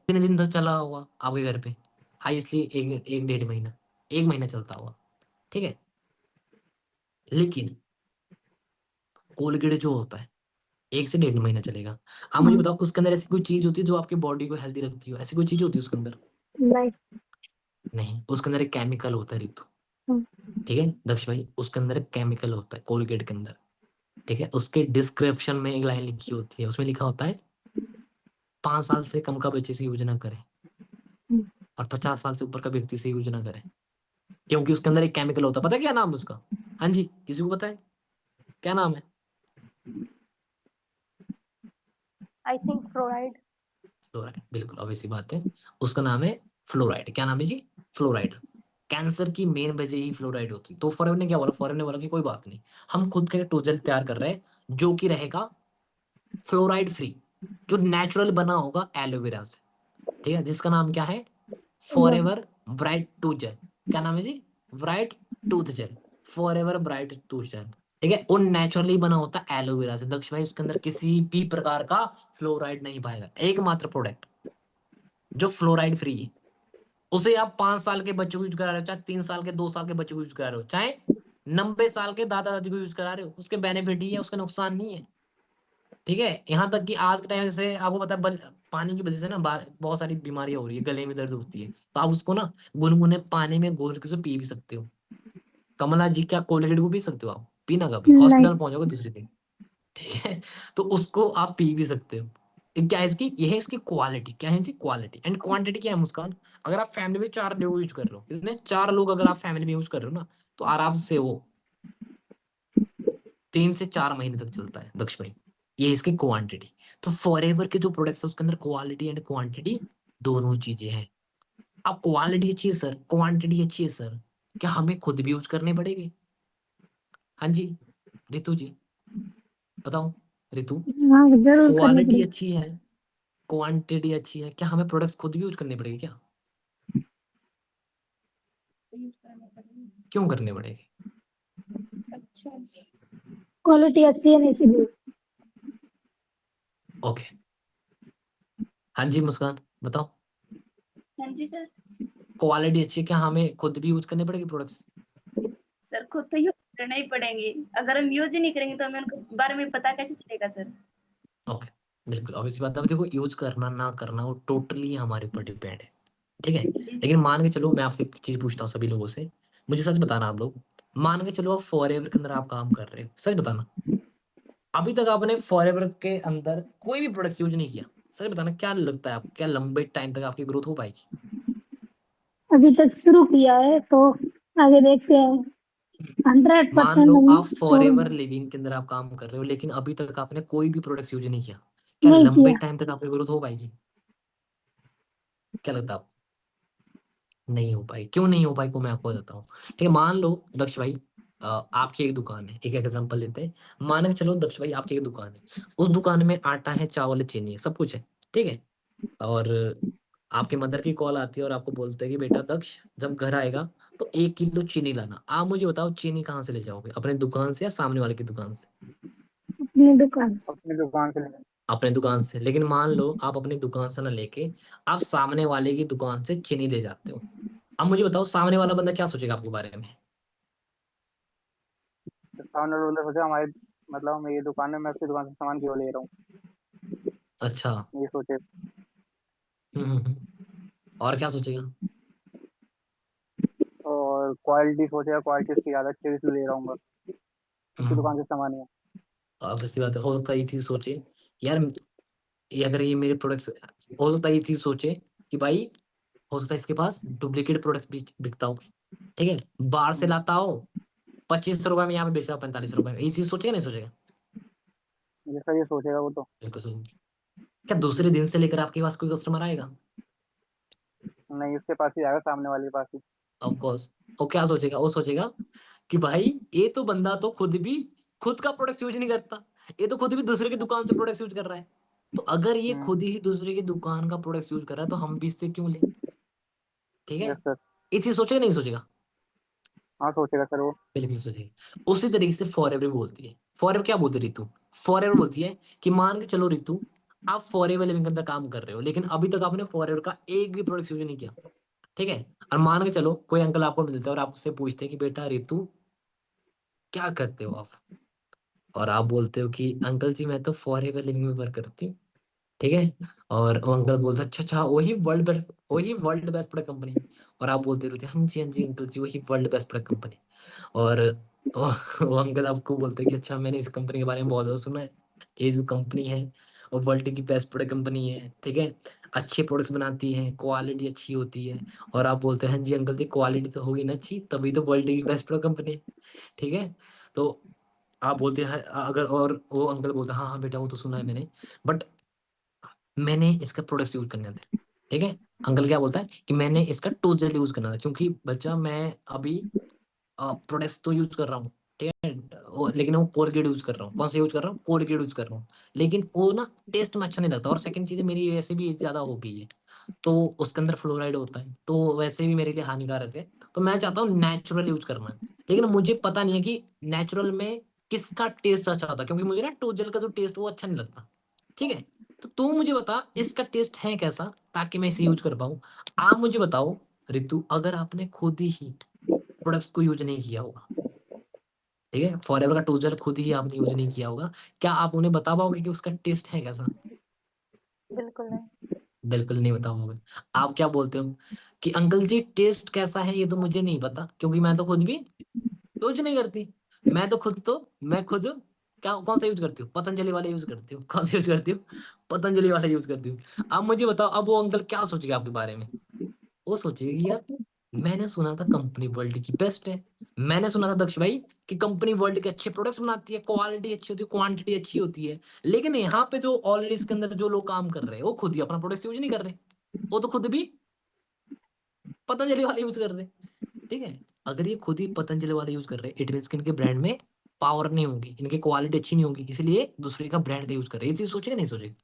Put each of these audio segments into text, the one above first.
कितने दिन तक चला होगा आपके घर पे? हाईएस्टली एक एक 1.5 महीना, 1 महीना चलता होगा, ठीक है। लेकिन कोलगेट जो होता है 1 से 1.5 महीना चलेगा। आप मुझे बताओ उसके अंदर ऐसी कोई चीज होती है जो आपकी बॉडी को हेल्दी रखती हो? ऐसी कोई चीज होती है उसके अंदर? लाइक। नहीं, उसके अंदर एक केमिकल होता है रितु, ठीक है दक्ष भाई, उसके अंदर एक केमिकल होता है कोलगेट के अंदर, ठीक है। उसके डिस्क्रिप्शन में एक लाइन लिखी होती है, उसमें लिखा होता है 5 साल से कम का बच्चे से यूज ना करें और 50 साल से ऊपर का व्यक्ति से यूज ना करें, क्योंकि उसके अंदर एक केमिकल होता है। पता है क्या नाम है उसका? हाँ जी, किसी को पता है क्या नाम है? I think fluoride. फ्लोराइड, बिल्कुल ऑब्वियस बात है, उसका नाम है फ्लोराइड। क्या नाम है जी? फ्लोराइड। कैंसर की मेन वजह ही फ्लोराइड होती है। तो फॉरेन ने क्या बोला? फॉरेन ने बोला कि कोई बात नहीं, हम खुद का टोजल तैयार कर रहे हैं जो कि रहेगा फ्लोराइड फ्री, जो नेचुरल बना होगा एलोवेरा से, ठीक है, जिसका नाम क्या है? Forever bright tooth gel. क्या नाम है जी? Bright tooth gel, forever bright tooth gel, ठीक है। वो नेचुरली बना होता है एलोवेरा से दक्ष भाई, उसके अंदर किसी भी प्रकार का फ्लोराइड नहीं पाएगा। एकमात्र प्रोडक्ट जो फ्लोराइड फ्री है, उसे आप 5 साल के बच्चों को यूज करा रहे हो, चाहे 3 साल के 2 साल के बच्चों को यूज करा रहे हो, चाहे 90 साल के दादा दादी को यूज करा रहे हो, उसके बेनिफिट ही है, उसका नुकसान नहीं है, ठीक है। यहाँ तक कि आज के टाइम से आपको पता है पानी की वजह से ना बहुत सारी बीमारियां हो रही है, गले में दर्द होती है, तो आप उसको ना गुनगुने पानी में घोल के उसे पी भी सकते हो। कमला जी, क्या कोलगेट को पी सकते हो आप? पीना कभी, नहीं। हॉस्पिटल पहुंचोगे दूसरे दिन, ठीक है। तो उसको आप पी भी सकते हो। क्या है इसकी, ये है इसकी क्वालिटी, क्या है इसकी क्वालिटी। एंड क्वांटिटी क्या है मुस्कान? अगर आप फैमिली में 4 लोग यूज कर रहे हो, कितने? 4 लोग अगर आप फैमिली में यूज कर रहे हो ना, तो आराम से वो 3 से 4 महीने तक चलता है दक्ष भाई। ये इसकी क्वांटिटी। तो फॉरएवर के जो प्रोडक्ट्स है उसके अंदर क्वालिटी एंड क्वांटिटी दोनों चीजें हैं। अब क्वालिटी अच्छी है सर, क्वांटिटी अच्छी है सर, क्या हमें खुद भी यूज करने पड़ेंगे? हाँ जी, रितु जी बताओ। रितु, हाँ, जरूर करनी क्वालिटी पड़ेगी। अच्छी है, क्वांटिटी अच्छी है, क्या हमें प्रोडक्ट्स खुद भी यूज करने पड़ेंगे क्या? क्यों करने पड़ेंगे? अच्छा। क्वालिटी अच्छी है ना, इसीलिए। ओके। हाँ जी मुस्कान बताओ। हाँ जी सर। क्वालिटी अच्छी है, क्या हमें खुद भी यूज करने पड़ेंगे प्रोडक्ट्स? सर खुद तो यूज करना ही पड़ेंगे, अगर हम यूज ही नहीं करेंगे तो हमें उनके बारे में पता कैसे चलेगा सर। ओके, बिल्कुल ऑब्वियस बात है। अब देखो यूज करना ना करना वो टोटली हमारे ऊपर डिपेंड है, ठीक है। जी लेकिन मान के चलो, मैं आपसे एक चीज पूछता हूँ सभी लोगों से, मुझे सच बताना आप लोग। मान के चलो आप फॉरएवर के अंदर आप काम कर रहे हो, सच बताना, अभी तक आपने फॉरएवर के अंदर कोई भी प्रोडक्ट यूज नहीं किया, सच बताना, क्या लगता है आप, क्या लंबे टाइम तक आपकी ग्रोथ हो पाएगी? अभी तक शुरू किया है तो आगे देखते हैं। हंड्रेड मान लो परसेंट हम आप फॉरएवर छोड़ेंगे। लिविंग के अंदर आप काम कर रहे हो, लेकिन अभी तक आपने कोई भी प्रोडक्ट यूज नहीं किया, क्या नहीं लंबे किया। टाइम तक आपकी ग्रोथ हो पाएगी? क्या लगता है आपको? नहीं हो पाई। क्यों नहीं हो पाई को मैं आपको बताता हूँ, ठीक है। मान लो दक्ष भाई, आपकी एक दुकान है, एक एग्जांपल लेते हैं। मान के चलो दक्ष भाई आपकी एक दुकान है, उस दुकान में आटा है, चावल है, चीनी है, सब कुछ है, ठीक है। और आपके मदर की कॉल आती है और आपको बोलते हैं कि बेटा दक्ष जब घर आएगा तो 1 किलो चीनी लाना। आप मुझे बताओ चीनी कहाँ से ले जाओगे, अपने दुकान से या सामने वाले की दुकान से? अपनी दुकान से। अपनी दुकान से लेंगे। अपने दुकान से। लेकिन मान लो आप अपनी दुकान से ना लेके आप सामने वाले की दुकान से चीनी ले जाते हो, अब मुझे बताओ सामने वाला बंदा क्या सोचेगा आपके बारे में? तो सामने वाला सोचा हमारी, मतलब मैं ये दुकान है, मैं उसकी दुकान से सामान क्यों ले रहा हूँ, अच्छा। ये सोचे। और क्या सोचेगा? और क्वालिटी सोचेगा, क्वालिटी उसकी ज़्यादा अच्छी है इसलिए ले रहा हूँ मैं, उसकी हम्म, दुकान से सामान है। अब सी बात है, हो सकता है ये चीज सोचे यार, ये अगर ये मेरे प्रोडक्ट्स, हो सकता है ये चीज सोचे कि भाई, हो सकता है इसके पास डुप्लीकेट प्रोडक्ट्स भी बिकता हो, ठीक है, बाहर से हम्म, लाता हो 25 रुपए में, यहाँ पे बेच रहा हो 45 रुपए में, ये चीज सोचेगा नहीं सोचेगा? जैसा ये सोचेगा वो तो। बिल्कुल सोचेगा। क्या दूसरे दिन से लेकर आपके पास कोई कस्टमर आएगा? नहीं, उसके पास ही आएगा, सामने वाले के पास ही। Of course. वो क्या सोचेगा? वो सोचेगा कि भाई ये तो बंदा तो खुद भी खुद का प्रोडक्ट यूज नहीं करता, ये तो खुद भी दूसरे की दुकान से प्रोडक्ट यूज कर रहा है, तो अगर ये हम्म। खुद ही दूसरे की दुकान का प्रोडक्ट यूज कर रहा है तो हम भी इससे क्यों ले, ठीक है। Yes sir. ये चीज सोचेगा नहीं सोचेगा? हाँ सोचेगा सर वो। बिल्कुल सोचेगा। उसी तरीके से फॉरएवर बोलती है, फॉरएवर क्या बोलती है रितु? फॉरएवर बोलती है कि मान के चलो रितु, आप फॉरएवर लिविंग के अंदर काम कर रहे हो, लेकिन अभी तक आपने फॉरएवर का एक भी प्रोडक्ट यूज नहीं किया, ठीक है। और मान के चलो कोई अंकल आपको मिलता है और आपसे पूछते हैं कि बेटा रितु क्या करते हो आप, और आप बोलते हो कि अंकल जी मैं तो फॉरएवर लिविंग में वर्क करती हूँ, ठीक है। और वो अंकल बोलते अच्छा अच्छा वही वर्ल्ड बेस्ट प्रोडक्ट कंपनी, और आप बोलते रहते हाँ जी अंकल जी वही वर्ल्ड बेस्ट प्रोडक्ट कंपनी। और वो, वो अंकल आपको बोलते हैं कि अच्छा मैंने इस कंपनी के बारे में बहुत ज़्यादा सुना है, ये जो कंपनी है वो वर्ल्ड की बेस्ट प्रोडक्ट कंपनी है, ठीक है, अच्छे प्रोडक्ट्स बनाती है, क्वालिटी अच्छी होती है। और आप बोलते हैं हाँ जी अंकल जी क्वालिटी तो होगी ना अच्छी, तभी तो वर्ल्ड की बेस्ट प्रोडक्ट कंपनी है, ठीक है। तो आप बोलते हैं अगर, और वो अंकल बोलते हैं हाँ हाँ बेटा वो तो सुना है मैंने, बट मैंने इसका प्रोडक्ट्स यूज करने थे, ठीक है। अंकल क्या बोलता है कि मैंने इसका टोजल यूज करना था, क्योंकि बच्चा मैं अभी प्रोडक्ट्स तो यूज कर रहा हूँ, ठीक है, लेकिन वो कोलगेट यूज कर रहा हूँ। कौन सा यूज कर रहा हूँ? कोलगेट यूज कर रहा हूँ, लेकिन वो ना टेस्ट में अच्छा नहीं लगता। और सेकंड चीज मेरी वैसे भी एज ज्यादा हो गई है, तो उसके अंदर फ्लोराइड होता है, तो वैसे भी मेरे लिए हानिकारक है। तो मैं चाहता हूँ नेचुरल यूज करना, लेकिन मुझे पता नहीं है कि नेचुरल में किसका टेस्ट अच्छा होता है, क्योंकि मुझे ना टोजल का जो टेस्ट वो अच्छा नहीं लगता, ठीक है। तो तू मुझे बता इसका टेस्ट है कैसा, ताकि मैं इसे यूज कर पाऊँ। आप मुझे बताओ रितु, अगर आपने खुद ही प्रोडक्ट्स को यूज नहीं किया होगा, ठीक है, फॉरएवर का टोजल खुद ही आपने यूज नहीं किया होगा, क्या आप उन्हें बता पाओगे कि उसका टेस्ट है कैसा? बिल्कुल नहीं। बिल्कुल नहीं बता पाओगे। आप क्या बोलते हो कि अंकल जी टेस्ट कैसा है ये तो मुझे नहीं पता, क्योंकि मैं तो खुद भी यूज नहीं करती। मैं खुद क्या कौन सा यूज करती हूँ? पतंजलि वाला यूज करती हूँ। कौन सा यूज करती हूँ? पतंजलि वाला यूज करती हूँ। अब मुझे बताओ, अब वो अंकल क्या सोचेगा आपके बारे में? वो सोचेगा कि यार मैंने सुना था कंपनी वर्ल्ड की बेस्ट है, मैंने सुना था दक्ष भाई कि कंपनी वर्ल्ड के अच्छे प्रोडक्ट्स बनाती है, क्वालिटी अच्छी होती है, क्वांटिटी अच्छी होती है, लेकिन यहाँ पे जो ऑलरेडी इसके अंदर जो लोग काम कर रहे हैं वो खुद ही अपना प्रोडक्ट यूज नहीं कर रहे, वो तो खुद भी पतंजलि वाले यूज कर रहे हैं, ठीक है। अगर ये खुद ही पतंजलि वाले यूज कर रहे हैं, इट मीन इनके ब्रांड में पावर नहीं होगी, इनकी क्वालिटी अच्छी नहीं होगी, इसलिए दूसरे का ब्रांड का यूज कर रहे हैं। ये चीज सोचेगा नहीं सोचेगा?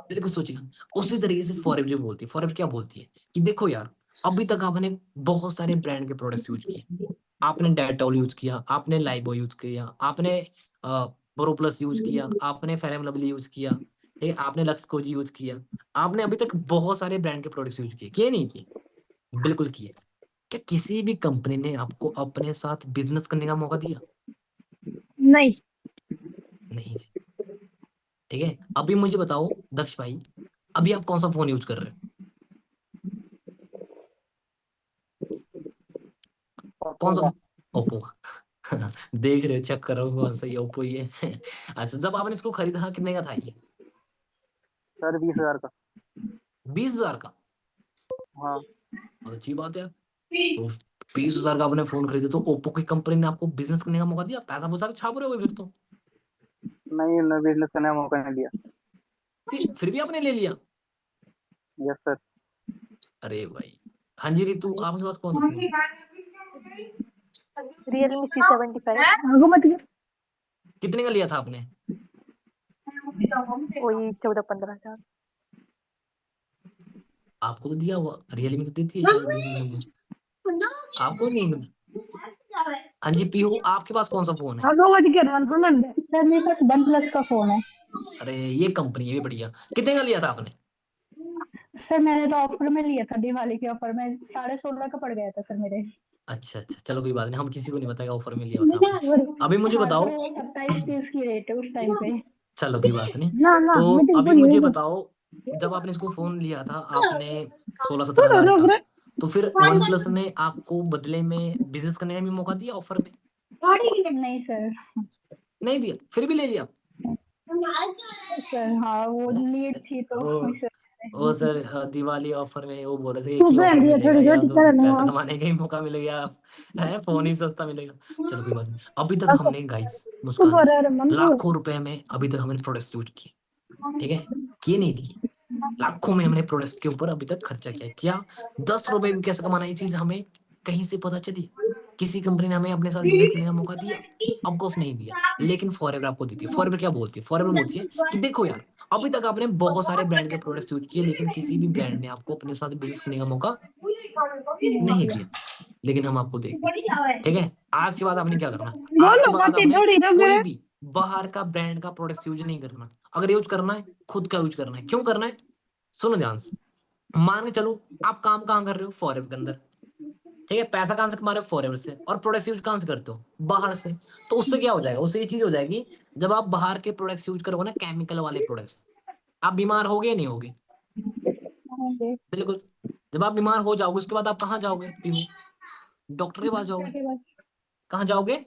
बिल्कुल सोचेगा। उसी तरीके से फॉरएवर जो बोलती है, फॉरएवर क्या बोलती है कि देखो यार अभी तक आपने बहुत सारे ब्रांड के प्रोडक्ट्स यूज किए, आपने डेटॉल यूज किया, आपने लाइबो यूज किया, आपने बोरोप्लस यूज किया, आपने फेयर लवली यूज किया, ठीक है, आपने लक्स कोजी यूज किया, आपने अभी तक बहुत सारे ब्रांड के प्रोडक्ट्स यूज किए नहीं किए? बिल्कुल किए। क्या किसी भी कंपनी ने आपको अपने साथ बिजनेस करने का मौका दिया? नहीं। नहीं जी, ठीक है। अभी मुझे बताओ दक्ष भाई, अभी आप कौन सा फोन यूज कर रहे हो? कौन सा? ओप्पो का। ओप्पो का। देख रहे हो, चेक कर रहे हो, कौन सा? ये ओप्पो ही है। अच्छा, जब आपने इसको खरीदा कितने का था ये? सर 20,000 का। 20,000 का? हाँ। बहुत अच्छी बात है। तो 20,000 का आपने फोन खरीदा, तो ओप्पो की कंपनी ने आपको बिजनेस करने का मौका दिया, पैसा पूसा भी छाप रहे हो फिर तो। नहीं, उन्हें बिजनेस करने का मौका नहीं दिया। फिर भी आपने ले लिया? Yes sir. अरे भाई। हाँ जी रितु, आपके पास कौन सा फोन है? Realme C75 आगो मत गया। कितने का लिया था आपने? वही 14-15 हज़ार। आपको तो दिया होगा, रियलमी तो देती है शायद देखने को। आपको नहीं मिला? हाँ जी पीहू, आपके पास कौन सा फोन है? आगो मत गया सुनन सर, मेरे पास OnePlus का फोन है। अरे ये कंपनी है भी बढ़िया। कितने का लिया था आपने? सर मैंने तो ऑफर में लिया था, दिवाली के ऑफर में 16.5 का पड़ गया था सर मेरे। अच्छा अच्छा, चलो कोई बात नहीं, हम किसी को नहीं बताएगा ऑफर में लिया होता आपने। अभी मुझे हाँ बताओ। सर, वो 27-30 की रेट है उस टाइम पे। चलो कोई बात नहीं। ना ना तो मैं तो अभी मुझे बताओ, जब आपने इसको फोन लिया था आपने 16-17 हज़ार का, तो फिर वन प्लस ने आपको बदले में बिजनेस करने का भी मौका दिया ऑफर में? नहीं सर। नहीं दिया, फिर भी ले लिया? सर हाँ वो नीड थी तो वो इस वो सर दिवाली ऑफर में वो बोल रहे थे तू एक ही बैठ ऑफर गया मिलेगा, थोड़ी या छोटी तो तरह पैसा कमाने का ही मौका मिलेगा, है फोन ही सस्ता मिलेगा। चलो कोई बात नहीं। अभी तक हमने गाइस तू मुस्कान बोल रहा है मम्मी लाखों रुपए में अभी तक हमने प्रोडक्ट्स यूज किए, ठीक है, किए नहीं किए, लाखों में हमने प्रोडक्ट्स के ऊपर अभी तक खर्चा किया। क्या 10 रुपए भी कैसे कमाना, ये चीज हमें कहीं से पता चली? किसी कंपनी ने हमें अपने साथ बिजनेस करने का मौका दिया? ऑफकोर्स नहीं दिया। लेकिन फॉरएवर आपको देती है। फॉरएवर क्या बोलती है? फॉरएवर बोलती है कि देखो यार अभी तक आपने बहुत सारे ब्रांड के प्रोडक्ट्स यूज किए, लेकिन किसी भी ब्रांड ने आपको अपने साथ बिजनेस करने का मौका नहीं दिया, लेकिन हम आपको देंगे, ठीक है। आज के बाद आपने क्या करना, आज के बोलो बाद मत आपने थोड़ी कोई रगड़। भी बाहर का ब्रांड का प्रोडक्ट यूज नहीं करना। अगर यूज करना है खुद का यूज करना है। क्यों करना है? सुनो ध्यान से। मान के चलो आप काम कहाँ कर रहे हो? फॉरेवर के अंदर, ठीक है। पैसा कहाँ से कमा रहे हो? फॉरेवर से। और प्रोडक्ट्स यूज कहाँ से करते हो? बाहर से। तो उससे क्या हो जाएगा? उससे ये चीज हो जाएगी, जब आप बाहर के प्रोडक्ट्स यूज करोगे ना, केमिकल वाले प्रोडक्ट्स, आप बीमार होगे या नहीं होगे? बिल्कुल। जब आप बीमार हो जाओगे उसके बाद आप कहाँ जाओगे? पीहू, डॉक्टर के पास जाओगे। कहाँ जाओगे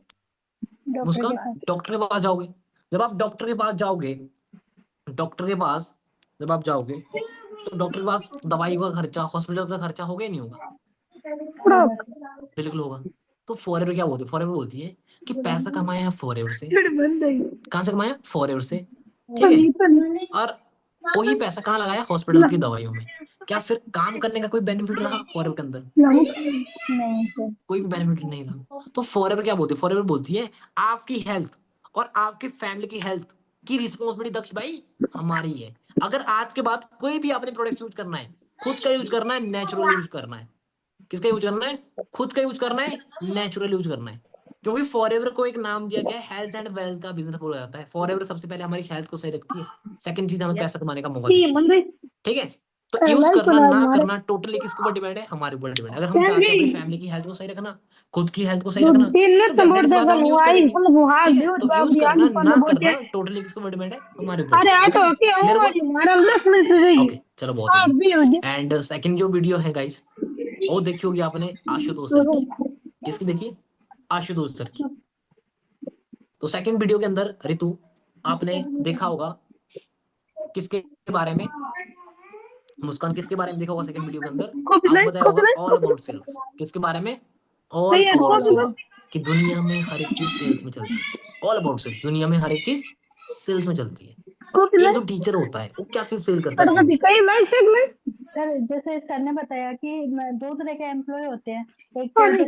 मुस्कान? डॉक्टर के पास जाओगे। जब आप डॉक्टर के पास जाओगे, डॉक्टर के पास जब आप जाओगे तो डॉक्टर के पास दवाई का खर्चा, हॉस्पिटल का खर्चा होगा या नहीं होगा? बिल्कुल होगा। तो फॉरएवर क्या बोलती है? फॉरएवर बोलती है कि पैसा कमाया है फॉरएवर से। कहाँ से कमाया? फॉरएवर से, ठीक है। और वही पैसा कहाँ लगाया? हॉस्पिटल की दवाइयों में। क्या फिर काम करने का कोई बेनिफिट रहा फॉरएवर के अंदर? नहीं सर। कोई भी बेनिफिट नहीं रहा। तो फॉरएवर क्या बोलती है? फॉरएवर बोलती है आपकी हेल्थ और आपकी फैमिली की हेल्थ की रिस्पॉन्सिबिलिटी दक्ष भाई हमारी है। अगर आज के बाद कोई भी आपने प्रोडक्ट यूज करना है, खुद का यूज करना है, नेचुरल यूज करना है। किसका यूज करना है? खुद का यूज करना है, नेचुरल यूज करना है। क्योंकि फॉरएवर को एक नाम दिया गया है हेल्थ एंड वेल्थ का बिजनेस बोला जाता है। फॉरएवर सबसे पहले हमारी हेल्थ को सही रखती है, सेकंड चीज हमें पैसा कमाने का मौका देती है, ठीक है। तो यूज करना ना करना टोटली किसके ऊपर डिपेंड है? हमारे ऊपर डिपेंड है। अगर हम चाहते हैं अपनी फैमिली की हेल्थ को सही रखना, खुद की हेल्थ को सही रखना, तो डेफिनेटली सी बात है हम यूज करेंगे, ठीक है। तो यूज करना ना करना टोटली किसके ऊपर डिपेंड है? हमारे ऊपर अरे डिपेंड, ऑटो ओके जी। के क्लियर हुआ? हमारा 10 मिनट रहेगी। ओके चलो बहुत हो गया। एंड सेकंड जो वीडियो है गाइस, वो देखी होगी आपने आशुतोष सर की। किसकी देखी? आशुतोष सर की। तो सेकंड वीडियो के अंदर ऋतु आपने देखा होगा किसके बारे में? मुस्कान किसके बारे में देखा होगा सेकंड वीडियो के अंदर? आपको बताया होगा ऑल अबाउट सेल्स। किसके बारे में? All about cells. कि दुनिया में हर एक चीज सेल्स में चलती है। ऑल अबाउट सेल्स, दुनिया में हर एक चीज सेल्स में चलती है। एक जो टीचर होता है वो क्या चीज सेल करता है? सर जैसे सर ने बताया कि दो तरह के एम्प्लॉय होते हैं। एक तो जैसे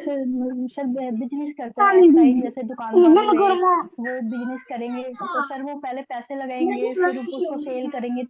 सर बिजनेस करते हैं, साइड जैसे दुकानदार हुए, वो बिजनेस करेंगे तो सर वो पहले पैसे लगाएंगे, फिर उसको सेल करेंगे, तब